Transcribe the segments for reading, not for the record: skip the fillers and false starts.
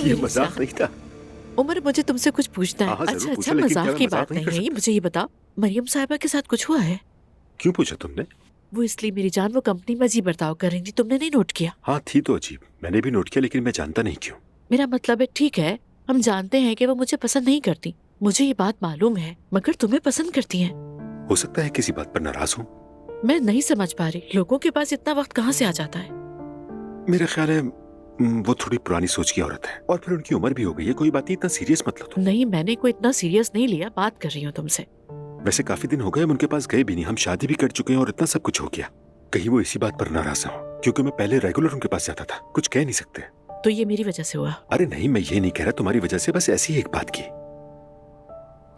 ये मजाक नहीं था। उमर, मुझे तुमसे कुछ पूछना है। हाँ, जरूर अच्छा पूछो, अच्छा, लेकिन क्या मजाक मैं की मजाक बात नहीं नहीं कर है ये। मुझे ये बताओ, मरियम साहिबा के साथ कुछ हुआ है? क्यों पूछा तुमने? वो इसलिए मेरी जान, वो कंपनी में अजीब बर्ताव कर रही थी, तुमने नहीं नोट किया? हाँ थी तो अजीब, मैंने भी नोट किया, लेकिन मैं जानता नहीं क्यों। मेरा मतलब है, ठीक है, हम जानते हैं कि वो मुझे पसंद नहीं करती, मुझे ये बात मालूम है, मगर तुम्हें पसंद करती हैं। हो सकता है किसी बात पर नाराज हूँ। मैं नहीं समझ पा रही, लोगों के पास इतना वक्त कहाँ से आ जाता है? मेरा ख्याल है वो थोड़ी पुरानी सोच की औरत है, और फिर उनकी उम्र भी हो गई है। कोई बात नहीं, इतना सीरियस मत लो तुम। नहीं, मैंने कोई इतना सीरियस नहीं लिया, बात कर रही हूँ तुमसे। वैसे काफी दिन हो गए हम उनके पास गए भी नहीं, हम शादी भी कर चुके हैं और इतना सब कुछ हो गया। कहीं वो इसी बात पर नाराज हो, क्योंकि मैं पहले रेगुलर उनके पास जाता था। कुछ कह नहीं सकते। तो ये मेरी वजह से हुआ? अरे नहीं, मैं ये नहीं कह रहा तुम्हारी वजह से, बस ऐसी ही एक बात की।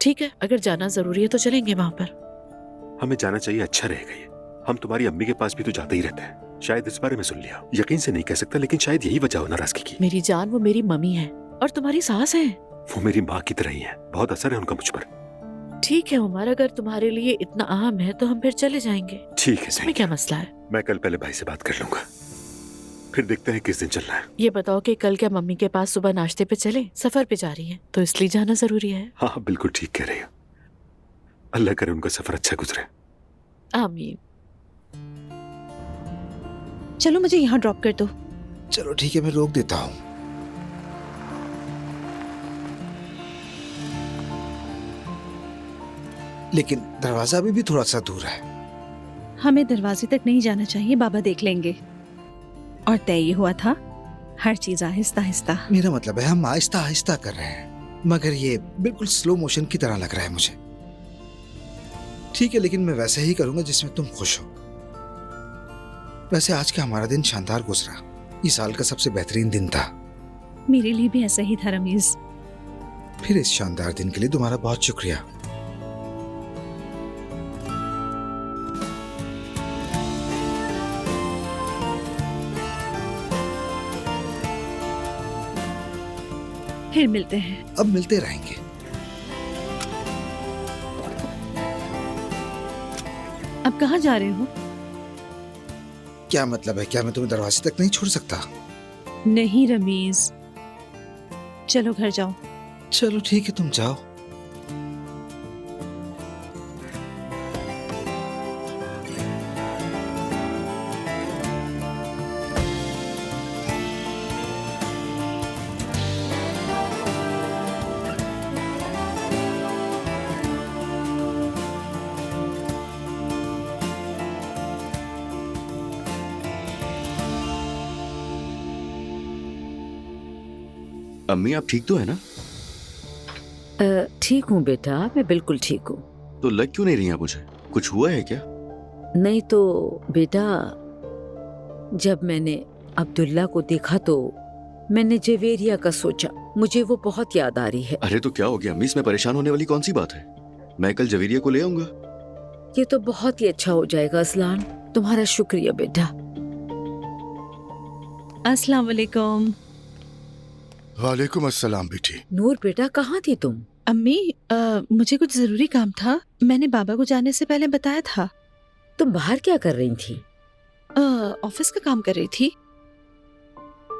ठीक है, अगर जाना जरूरी है तो चलेंगे वहाँ पर। हमें जाना चाहिए, अच्छा रहेगा ये। हम तुम्हारी अम्मी के पास भी तो जाते ही रहते हैं, शायद इस बारे में सुन लिया। यकीन से नहीं कह सकता, लेकिन शायद यही वजह हो नाराजगी की। मेरी जान, वो मेरी मम्मी है और तुम्हारी सास है। वो मेरी माँ की तरह ही है, बहुत असर है उनका मुझ पर। ठीक है उमर, अगर तुम्हारे लिए इतना अहम है तो हम फिर चले जाएंगे। ठीक है, इसमें क्या मसला है? मैं कल पहले भाई से बात कर लूंगा, फिर देखते हैं किस दिन चलना है। ये बताओ कि कल क्या मम्मी के पास सुबह नाश्ते पे चले? सफर पे जा रही हैं तो इसलिए जाना जरूरी है। हाँ बिल्कुल ठीक कह रही हो। अल्लाह करे उनका सफर अच्छा गुजरे। आमीन। चलो मुझे यहाँ ड्रॉप कर दो। चलो ठीक है, मैं रोक देता हूँ। लेकिन दरवाजा अभी भी थोड़ा सा दूर है। हमें दरवाजे तक नहीं जाना चाहिए, बाबा देख लेंगे। और तय ये हुआ था, हर चीज आहिस्ता आहिस्ता। मेरा मतलब है हम आहिस्ता आहिस्ता कर रहे हैं, मगर ये बिल्कुल स्लो मोशन की तरह लग रहा है मुझे। ठीक है, लेकिन मैं वैसे ही करूंगा जिसमें तुम खुश हो। वैसे आज का हमारा दिन शानदार गुजरा, ये साल का सबसे बेहतरीन दिन था। मेरे लिए भी ऐसा ही था रमीज। फिर इस शानदार दिन के लिए तुम्हारा बहुत शुक्रिया। फिर मिलते हैं। अब मिलते रहेंगे। अब कहाँ जा रहे हो? क्या मतलब है? क्या मैं तुम्हें दरवाजे तक नहीं छोड़ सकता? नहीं रमीज, चलो घर जाओ। चलो ठीक है, तुम जाओ। अम्मी आप ठीक तो है ना? ठीक हूँ बेटा, मैं बिल्कुल ठीक हूँ। तो लग क्यों नहीं रही आप मुझे? कुछ हुआ है क्या? नहीं तो बेटा, जब मैंने अब्दुल्ला को देखा तो मैंने जवेरिया का सोचा, मुझे वो बहुत याद आ रही है। अरे तो क्या हो गया अम्मी, इसमें परेशान होने वाली कौन सी बात है? मैं कल जवेरिया को ले आऊंगा। ये तो बहुत ही अच्छा हो जाएगा असलान, तुम्हारा शुक्रिया बेटा। अस्सलाम वालेकुम। वालेकुम अस्सलाम बेटी। नूर बेटा, कहाँ थी तुम? अम्मी, मुझे कुछ जरूरी काम था, मैंने बाबा को जाने से पहले बताया था। तुम बाहर क्या कर रही थी? ऑफिस का काम कर रही थी।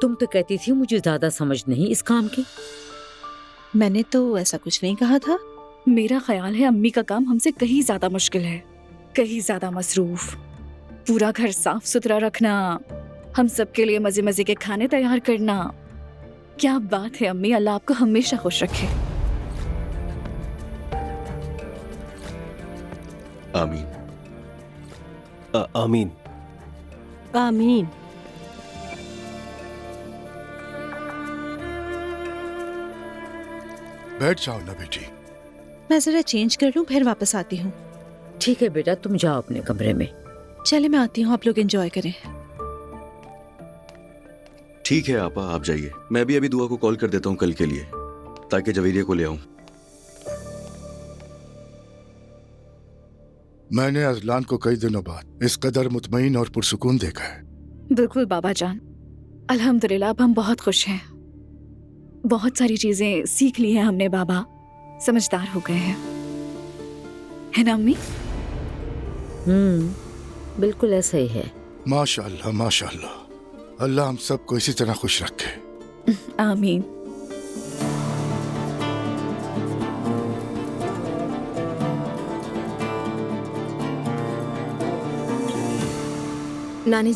तुम तो कहती थी मुझे ज्यादा समझ नहीं इस काम की। मैंने तो ऐसा कुछ नहीं कहा था। मेरा ख्याल है अम्मी का काम हमसे कहीं ज्यादा मुश्किल है, कहीं ज्यादा मसरूफ। पूरा घर साफ सुथरा रखना, हम सबके लिए मजे मजे के खाने तैयार करना। क्या बात है अम्मी, अल्लाह आपको हमेशा खुश रखे। आमीन। आमीन। आमीन। बैठ जाओ ना बेटी। मैं जरा चेंज कर लूं, फिर वापस आती हूँ। ठीक है बेटा, तुम जाओ अपने कमरे में। चले मैं आती हूँ, आप लोग एंजॉय करें। ठीक है आपा, आप जाइए। मैं भी अभी दुआ को कॉल कर देता हूँ कल के लिए, ताकि जवेरिया को ले आऊं। मैंने अजलान को कई दिनों बाद इस कदर मुतमईन और पुरसुकून देखा है। बिल्कुल बाबा जान, अल्हम्दुलिल्लाह अब हम बहुत खुश हैं। बहुत सारी चीजें सीख ली हैं हमने बाबा, समझदार हो गए हैं, है ना अम्मी? बिल्कुल ऐसा ही है। माशाअल्लाह माशाअल्लाह, अल्लाह हम सबको इसी तरह खुश रखे। आमीन। नानी